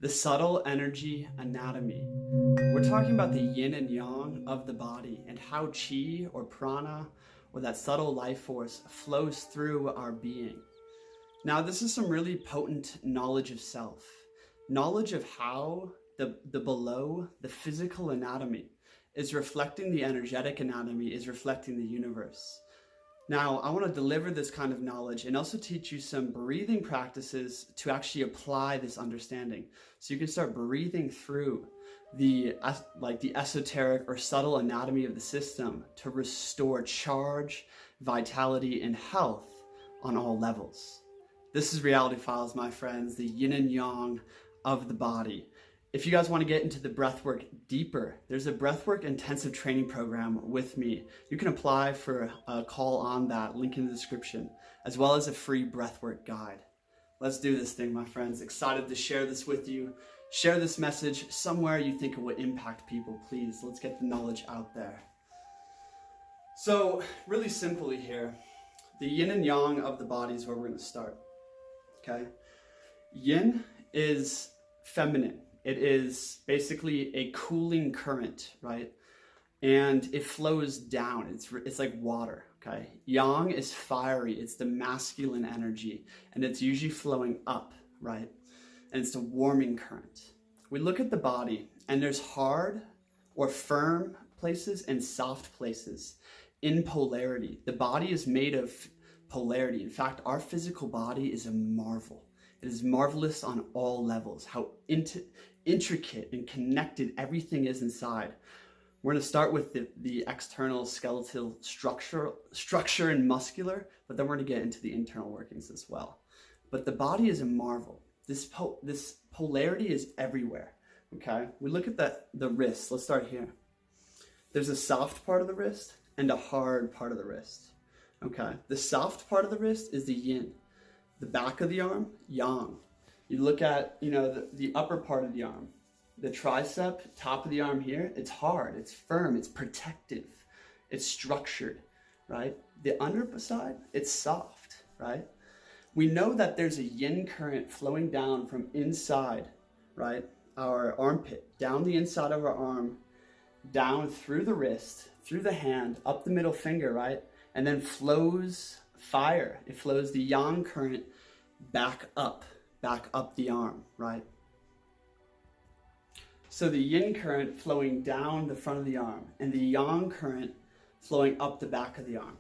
The subtle energy anatomy. We're talking about the yin and yang of the body and how chi or prana or that subtle life force flows through our being. Now, this is some really potent knowledge of self, knowledge of how the below, the physical anatomy is reflecting the energetic anatomy, is reflecting the universe. Now, I want to deliver this kind of knowledge and also teach you some breathing practices to actually apply this understanding. So you can start breathing through the esoteric or subtle anatomy of the system to restore charge, vitality, and health on all levels. This is Reality Files, my friends, the yin and yang of the body. If you guys want to get into the breathwork deeper, there's a breathwork intensive training program with me. You can apply for a call on that, link in the description, as well as a free breathwork guide. Let's do this thing, my friends. Excited to share this with you. Share this message somewhere you think it would impact people. Please, let's get the knowledge out there. So, really simply here, the yin and yang of the body is where we're going to start. Okay? Yin is feminine. It is basically a cooling current, right? And it flows down. It's like water, okay? Yang is fiery. It's the masculine energy, and it's usually flowing up, right? And it's a warming current. We look at the body, and there's hard or firm places and soft places in polarity. The body is made of polarity. In fact, our physical body is a marvel. It is marvelous on all levels, how intricate and connected everything is inside. We're going to start with the external skeletal structure and muscular, but then we're going to get into the internal workings as well. But the body is a marvel. This polarity is everywhere, okay? We look at the wrist. Let's start here. There's a soft part of the wrist and a hard part of the wrist, okay? The soft part of the wrist is the yin. The back of the arm, yang. You look at, the upper part of the arm, the tricep, top of the arm here, it's hard, it's firm, it's protective, it's structured, right? The underside, it's soft, right? We know that there's a yin current flowing down from inside, right? Our armpit, down the inside of our arm, down through the wrist, through the hand, up the middle finger, right? And then flows fire. It flows the yang current back up the arm, right? So the yin current flowing down the front of the arm and the yang current flowing up the back of the arm.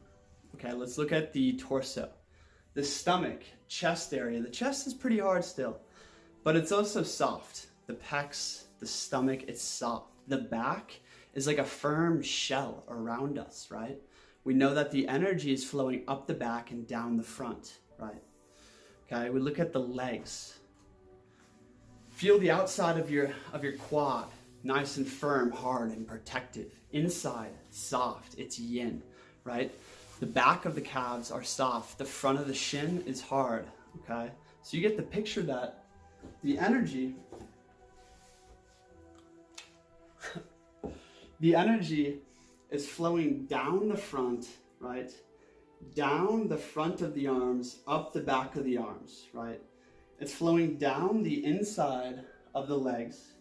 Okay, let's look at the torso. The stomach, chest area. The chest is pretty hard still, but it's also soft. The pecs, the stomach, it's soft. The back is like a firm shell around us, right? We know that the energy is flowing up the back and down the front, right? Okay, we look at the legs. Feel the outside of your quad, nice and firm, hard and protective. Inside, soft, it's yin, right? The back of the calves are soft. The front of the shin is hard, okay? So you get the picture that the energy is flowing down the front, right? Down the front of the arms, up the back of the arms, right? It's flowing down the inside of the legs,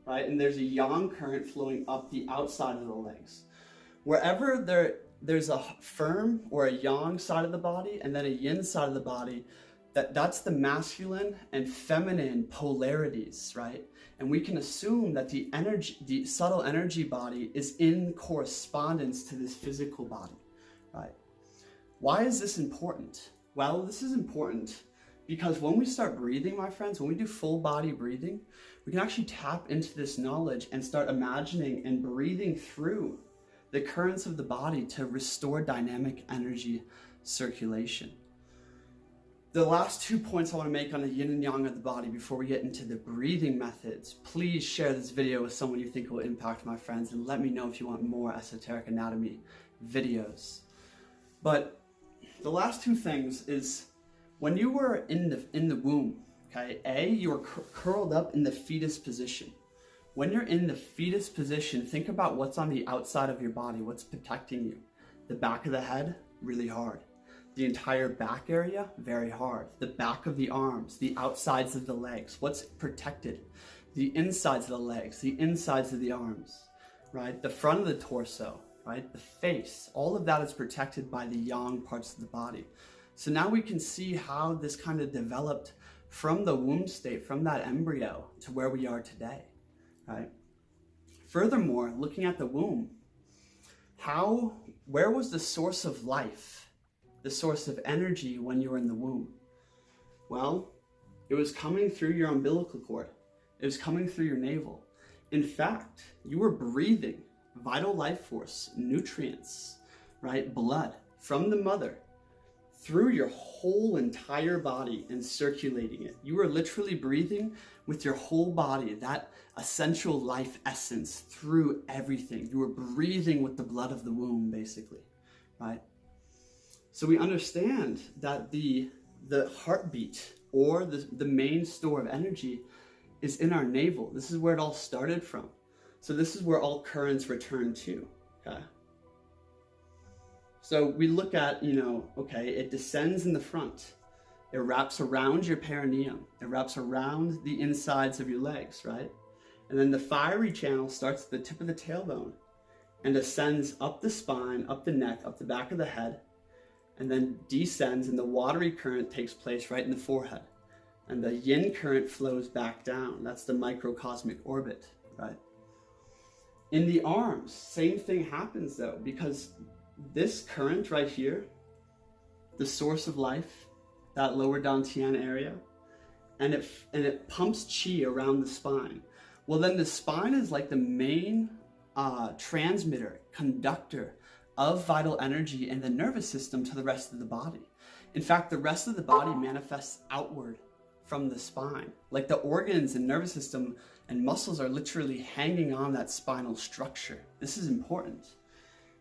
right? And there's a yang current flowing up the outside of the legs. Wherever there's a firm or a yang side of the body and then a yin side of the body, that's the masculine and feminine polarities, right? And we can assume that the subtle energy body is in correspondence to this physical body, right? Why is this important? Well, this is important because when we start breathing, my friends, when we do full body breathing, we can actually tap into this knowledge and start imagining and breathing through the currents of the body to restore dynamic energy circulation. The last 2 points I want to make on the yin and yang of the body before we get into the breathing methods. Please share this video with someone you think will impact, my friends, and let me know if you want more esoteric anatomy videos. But the last two things is when you were in the womb, okay, you were curled up in the fetus position. When you're in the fetus position, think about what's on the outside of your body, what's protecting you. The back of the head, really hard. The entire back area, very hard. The back of the arms, the outsides of the legs. What's protected? The insides of the legs, the insides of the arms, right? The front of the torso, right? The face, all of that is protected by the yang parts of the body. So now we can see how this kind of developed from the womb state, from that embryo to where we are today, right? Furthermore, looking at the womb, where was the source of life, the source of energy when you were in the womb? Well, it was coming through your umbilical cord. It was coming through your navel. In fact, you were breathing vital life force, nutrients, right? Blood from the mother through your whole entire body and circulating it. You were literally breathing with your whole body, that essential life essence through everything. You were breathing with the blood of the womb, basically, right? So we understand that the heartbeat, or the main store of energy, is in our navel. This is where it all started from. So this is where all currents return to, okay? So we look at, okay, it descends in the front. It wraps around your perineum. It wraps around the insides of your legs, right? And then the fiery channel starts at the tip of the tailbone and ascends up the spine, up the neck, up the back of the head, and then descends, and the watery current takes place right in the forehead. And the yin current flows back down. That's the microcosmic orbit, right? In the arms, same thing happens though, because this current right here, the source of life, that lower dantian area, and it pumps chi around the spine. Well, then the spine is like the main transmitter, conductor of vital energy in the nervous system to the rest of the body. In fact, the rest of the body manifests outward from the spine. Like the organs and nervous system and muscles are literally hanging on that spinal structure. This is important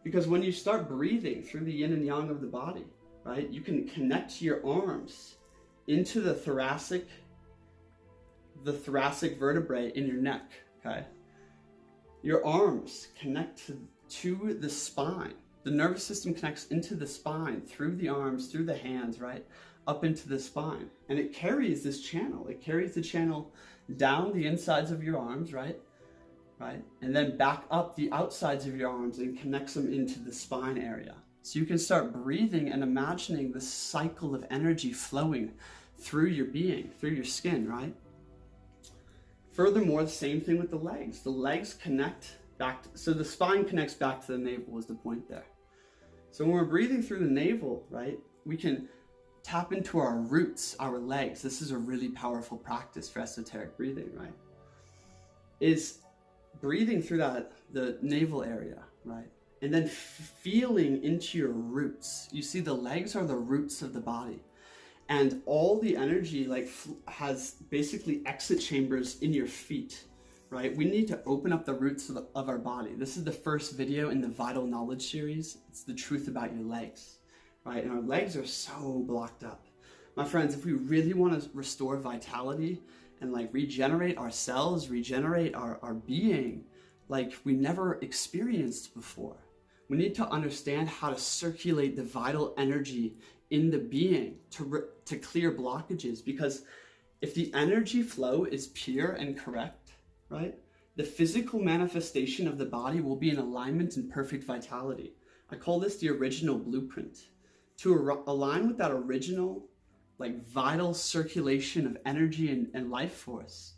because when you start breathing through the yin and yang of the body, right, you can connect your arms into the thoracic vertebrae in your neck, okay? Your arms connect to the spine. The nervous system connects into the spine through the arms, through the hands, right? Up into the spine. And it carries this channel. It carries the channel down the insides of your arms, right? And then back up the outsides of your arms and connects them into the spine area. So you can start breathing and imagining the cycle of energy flowing through your being, through your skin, right? Furthermore, the same thing with the legs. The legs connect back, so the spine connects back to the navel is the point there. So when we're breathing through the navel, right, we can tap into our roots, our legs. This is a really powerful practice for esoteric breathing, right? Is breathing through the navel area, right? And then feeling into your roots. You see, the legs are the roots of the body. And all the energy has basically exit chambers in your feet, right? We need to open up the roots of our body. This is the first video in the Vital Knowledge series. It's the truth about your legs, right? And our legs are so blocked up. My friends, if we really want to restore vitality and regenerate ourselves, regenerate our being like we never experienced before, we need to understand how to circulate the vital energy in the being to clear blockages. Because if the energy flow is pure and correct, right, the physical manifestation of the body will be in alignment and perfect vitality. I call this the original blueprint. To align with that original vital circulation of energy and life force,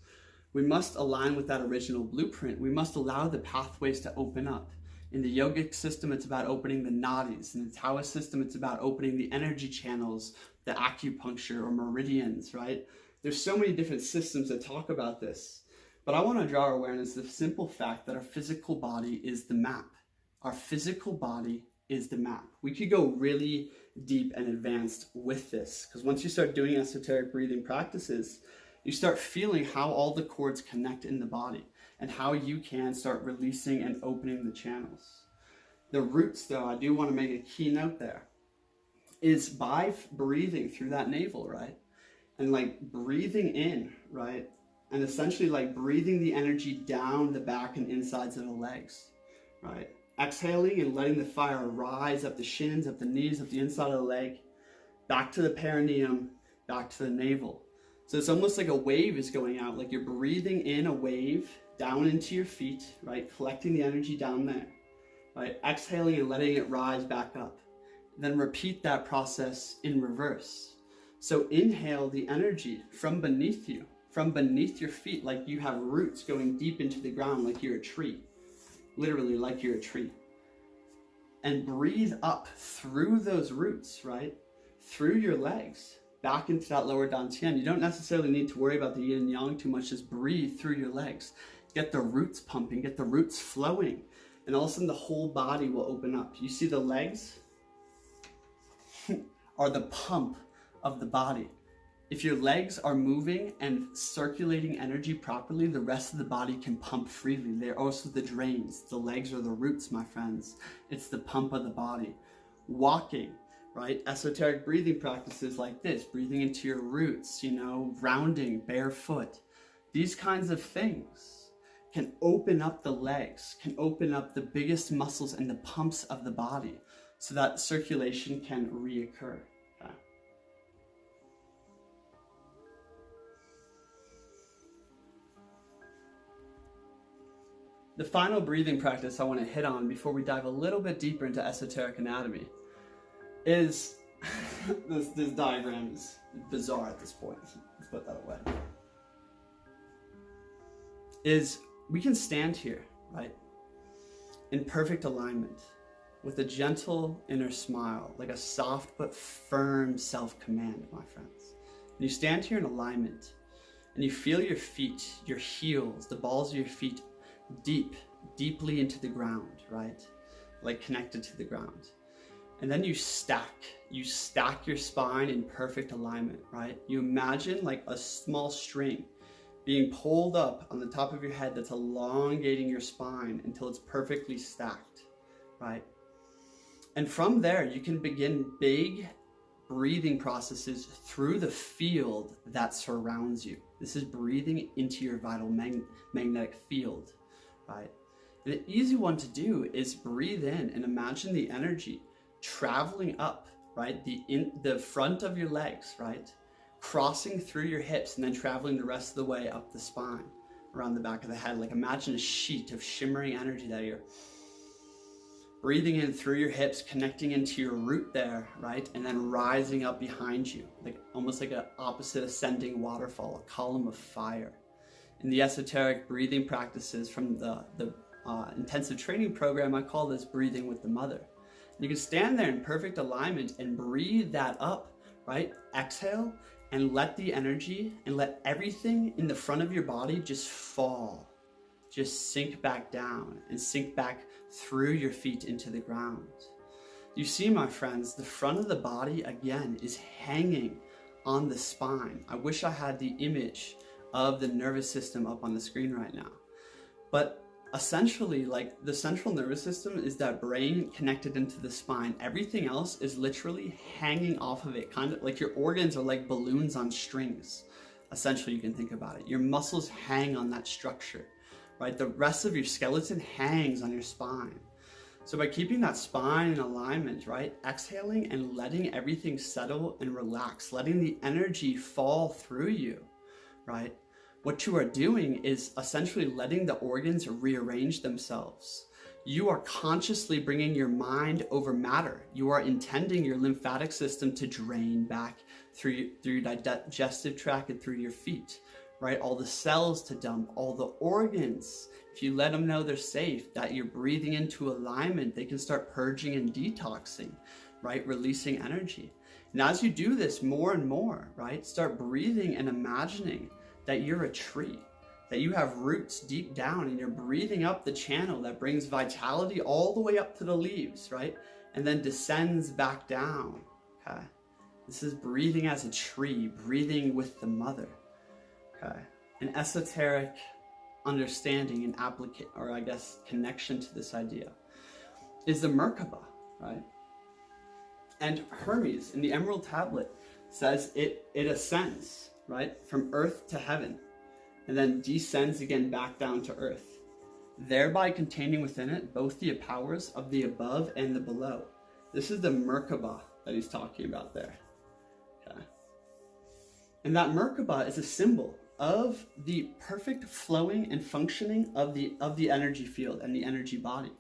we must align with that original blueprint. We must allow the pathways to open up. In the yogic system, it's about opening the nadis. In the Taoist system, it's about opening the energy channels, the acupuncture or meridians, right? There's so many different systems that talk about this. But I want to draw our awareness to the simple fact that our physical body is the map. Our physical body is the map. We could go really deep and advanced with this, because once you start doing esoteric breathing practices, you start feeling how all the cords connect in the body and how you can start releasing and opening the channels. The roots, though, I do want to make a key note there, is by breathing through that navel, right? And breathing in, right? And essentially breathing the energy down the back and insides of the legs, right? Exhaling and letting the fire rise up the shins, up the knees, up the inside of the leg, back to the perineum, back to the navel. So it's almost like a wave is going out, like you're breathing in a wave down into your feet, right? Collecting the energy down there, right? Exhaling and letting it rise back up. Then repeat that process in reverse. So inhale the energy from beneath you, from beneath your feet, like you have roots going deep into the ground, like you're a tree, literally like you're a tree. And breathe up through those roots, right? Through your legs, back into that lower dantian. You don't necessarily need to worry about the yin and yang too much. Just breathe through your legs. Get the roots pumping, get the roots flowing. And all of a sudden the whole body will open up. You see the legs are the pump of the body. If your legs are moving and circulating energy properly, the rest of the body can pump freely. They're also the drains. The legs are the roots, my friends. It's the pump of the body. Walking, right? Esoteric breathing practices like this, breathing into your roots, rounding barefoot. These kinds of things can open up the legs, can open up the biggest muscles and the pumps of the body so that circulation can reoccur. Okay? The final breathing practice I want to hit on before we dive a little bit deeper into esoteric anatomy is this diagram is bizarre at this point. Let's put that away. Is we can stand here, right, in perfect alignment with a gentle inner smile, like a soft but firm self-command, my friends. And you stand here in alignment and you feel your feet, your heels, the balls of your feet deeply into the ground, right? Like connected to the ground. And then you stack your spine in perfect alignment, right? You imagine like a small string being pulled up on the top of your head that's elongating your spine until it's perfectly stacked, right? And from there, you can begin big breathing processes through the field that surrounds you. This is breathing into your vital magnetic field, right? And an easy one to do is breathe in and imagine the energy traveling up, right? The front of your legs, right? Crossing through your hips and then traveling the rest of the way up the spine, around the back of the head. Like imagine a sheet of shimmering energy that you're breathing in through your hips, connecting into your root there, right? And then rising up behind you, like almost like an opposite ascending waterfall, a column of fire. In the esoteric breathing practices from the intensive training program, I call this breathing with the mother. And you can stand there in perfect alignment and breathe that up, right? Exhale and let the energy and let everything in the front of your body just fall. Just sink back down and sink back through your feet into the ground. You see, my friends, the front of the body, again, is hanging on the spine. I wish I had the image of the nervous system up on the screen right now. But essentially, like the central nervous system is that brain connected into the spine. Everything else is literally hanging off of it, kind of like your organs are like balloons on strings. Essentially, you can think about it. Your muscles hang on that structure, right? The rest of your skeleton hangs on your spine. So by keeping that spine in alignment, right? Exhaling and letting everything settle and relax, letting the energy fall through you, right? What you are doing is essentially letting the organs rearrange themselves. You are consciously bringing your mind over matter. You are intending your lymphatic system to drain back through your digestive tract and through your feet, right? All the cells to dump, all the organs. If you let them know they're safe, that you're breathing into alignment, they can start purging and detoxing, right? Releasing energy. And as you do this more and more, right? Start breathing and imagining that you're a tree, that you have roots deep down and you're breathing up the channel that brings vitality all the way up to the leaves, right? And then descends back down, okay? This is breathing as a tree, breathing with the mother, okay? An esoteric understanding and connection to this idea is the Merkaba, right? And Hermes in the Emerald Tablet says it ascends, right, from earth to heaven, and then descends again back down to earth, thereby containing within it both the powers of the above and the below. This is the Merkaba that he's talking about there. And that Merkaba is a symbol of the perfect flowing and functioning of the energy field and the energy body,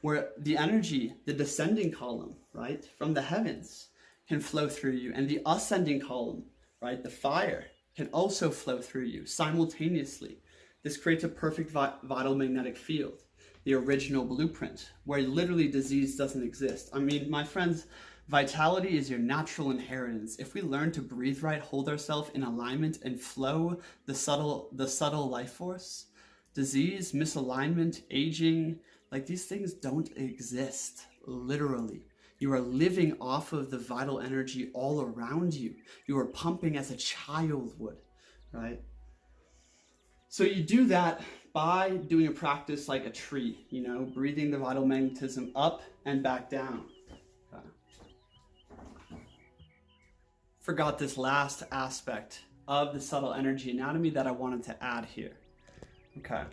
where the energy, the descending column, right, from the heavens can flow through you, and the ascending column, right, the fire, can also flow through you simultaneously. This creates a perfect vital magnetic field, the original blueprint, where literally disease doesn't exist. I mean, my friends, vitality is your natural inheritance. If we learn to breathe right, hold ourselves in alignment, and flow the subtle life force, disease, misalignment, aging, like these things don't exist, literally. You are living off of the vital energy all around you. You are pumping as a child would, right? So you do that by doing a practice like a tree, you know, breathing the vital magnetism up and back down. Okay. Forgot this last aspect of the subtle energy anatomy that I wanted to add here. Okay.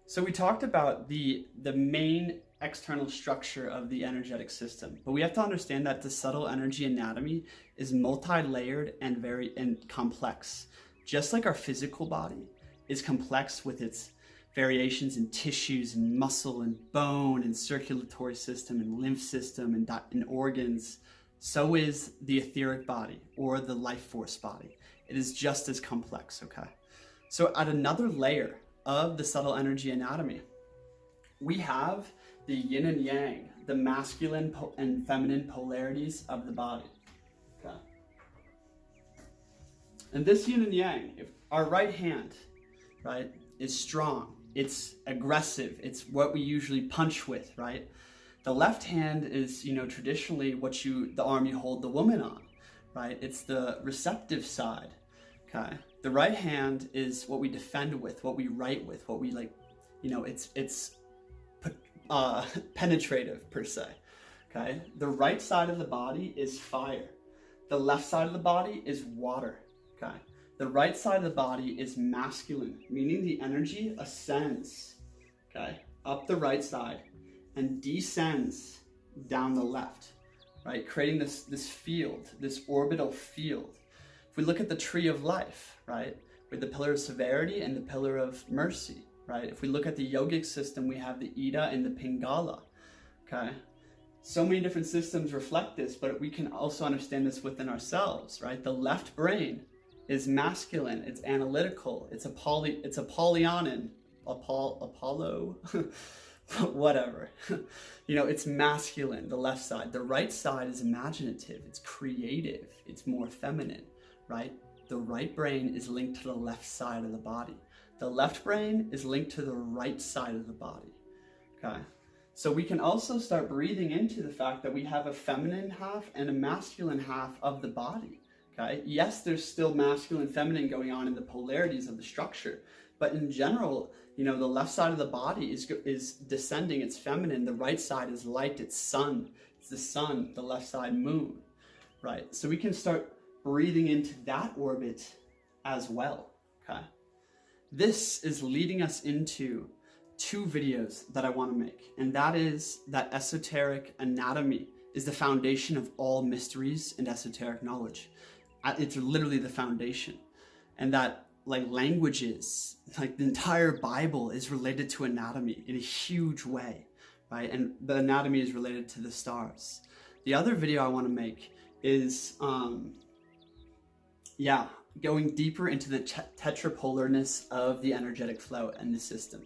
So we talked about the main external structure of the energetic system, but we have to understand that the subtle energy anatomy is multi-layered and very complex. Just like our physical body is complex with its variations in tissues and muscle and bone and circulatory system and lymph system and organs, so is the etheric body or the life force body. It is just as complex, okay? So at another layer of the subtle energy anatomy, we have the yin and yang, the masculine and feminine polarities of the body. Okay. And this yin and yang, if our right hand, right, is strong, it's aggressive, it's what we usually punch with, right? The left hand is, you know, traditionally the arm you hold the woman on, right? It's the receptive side, okay? The right hand is what we defend with, what we write with, what we like, you know, it's penetrative per se, okay? The right side of the body is fire. The left side of the body is water, okay? The right side of the body is masculine, meaning the energy ascends, okay, up the right side and descends down the left, right? Creating this field, this orbital field. If we look at the tree of life, right, with the pillar of severity and the pillar of mercy, right? If we look at the yogic system, we have the Ida and the Pingala, okay? So many different systems reflect this, but we can also understand this within ourselves, right? The left brain is masculine, it's analytical, it's Apollo, whatever. You know, it's masculine, the left side. The right side is imaginative, it's creative, it's more feminine, right? The right brain is linked to the left side of the body. The left brain is linked to the right side of the body, okay? So we can also start breathing into the fact that we have a feminine half and a masculine half of the body, okay? Yes, there's still masculine and feminine going on in the polarities of the structure, but in general, you know, the left side of the body is descending, it's feminine. The right side is light, it's sun. It's the sun, the left side moon, right? So we can start breathing into that orbit as well, okay? This is leading us into two videos that I want to make, and that is that esoteric anatomy is the foundation of all mysteries and esoteric knowledge. It's literally the foundation, and that like languages, like the entire Bible is related to anatomy in a huge way, right? And the anatomy is related to the stars. The other video I want to make is, going deeper into the tetrapolarness of the energetic flow and the system.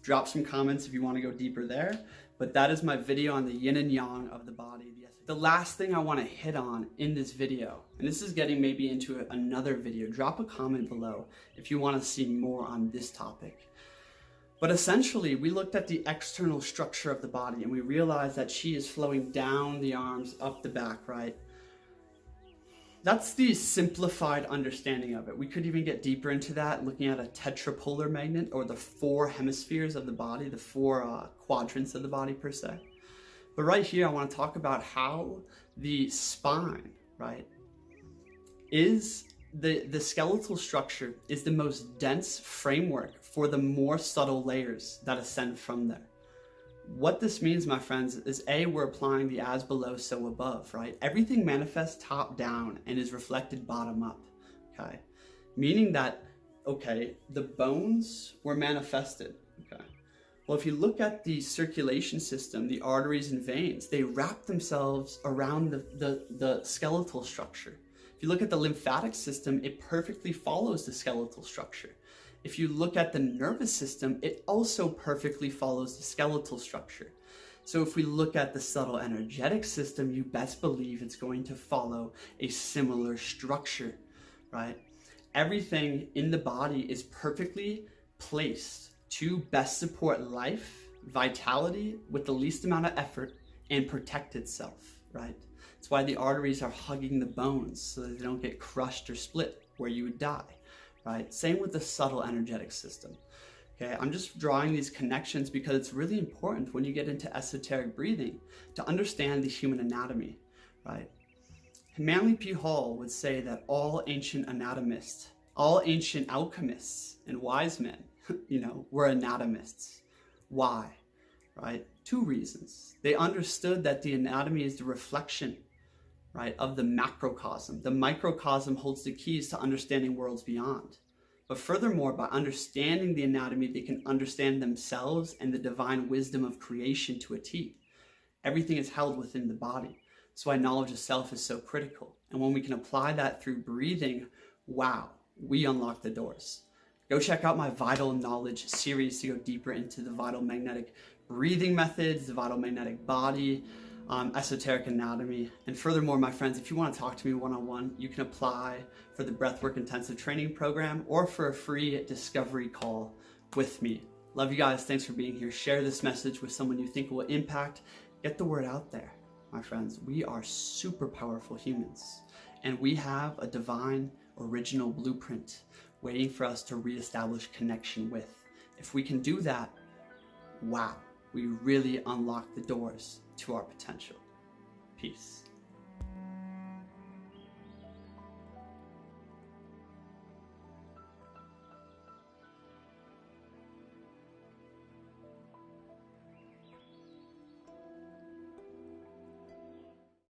Drop some comments if you want to go deeper there, but that is my video on the yin and yang of the body. The last thing I want to hit on in this video, and this is getting maybe into another video, drop a comment below if you want to see more on this topic. But essentially, we looked at the external structure of the body and we realized that chi is flowing down the arms, up the back, right? That's the simplified understanding of it. We could even get deeper into that, looking at a tetrapolar magnet, or the four hemispheres of the body, the four quadrants of the body per se. But right here, I want to talk about how the spine, right, is the skeletal structure is the most dense framework for the more subtle layers that ascend from there. What this means, my friends, is we're applying the as below, so above, right? Everything manifests top down and is reflected bottom up, okay? meaning that, okay, the bones were manifested. Okay. Well, if you look at the circulation system, the arteries and veins, they wrap themselves around the skeletal structure. If you look at the lymphatic system, it perfectly follows the skeletal structure. If you look at the nervous system, it also perfectly follows the skeletal structure. So if we look at the subtle energetic system, you best believe it's going to follow a similar structure, right? Everything in the body is perfectly placed to best support life, vitality, with the least amount of effort, and protect itself, right? That's why the arteries are hugging the bones so that they don't get crushed or split where you would die, right? Same with the subtle energetic system. Okay, I'm just drawing these connections because it's really important when you get into esoteric breathing to understand the human anatomy, right? Manly P. Hall would say that all ancient anatomists, all ancient alchemists and wise men, were anatomists. Why? Right? 2 reasons. They understood that the anatomy is the reflection, right, of the macrocosm. The microcosm holds the keys to understanding worlds beyond. But furthermore, by understanding the anatomy, they can understand themselves and the divine wisdom of creation to a T. Everything is held within the body. That's why knowledge of self is so critical. And when we can apply that through breathing, wow, we unlock the doors. Go check out my Vital Knowledge series to go deeper into the vital magnetic breathing methods, the vital magnetic body, esoteric anatomy. And furthermore, my friends, if you want to talk to me one-on-one, you can apply for the Breathwork Intensive Training Program or for a free discovery call with me. Love you guys. Thanks for being here. Share this message with someone you think will impact. Get the word out there, my friends. We are super powerful humans, and we have a divine original blueprint waiting for us to reestablish connection with. If we can do that, wow, we really unlock the doors to our potential. Peace.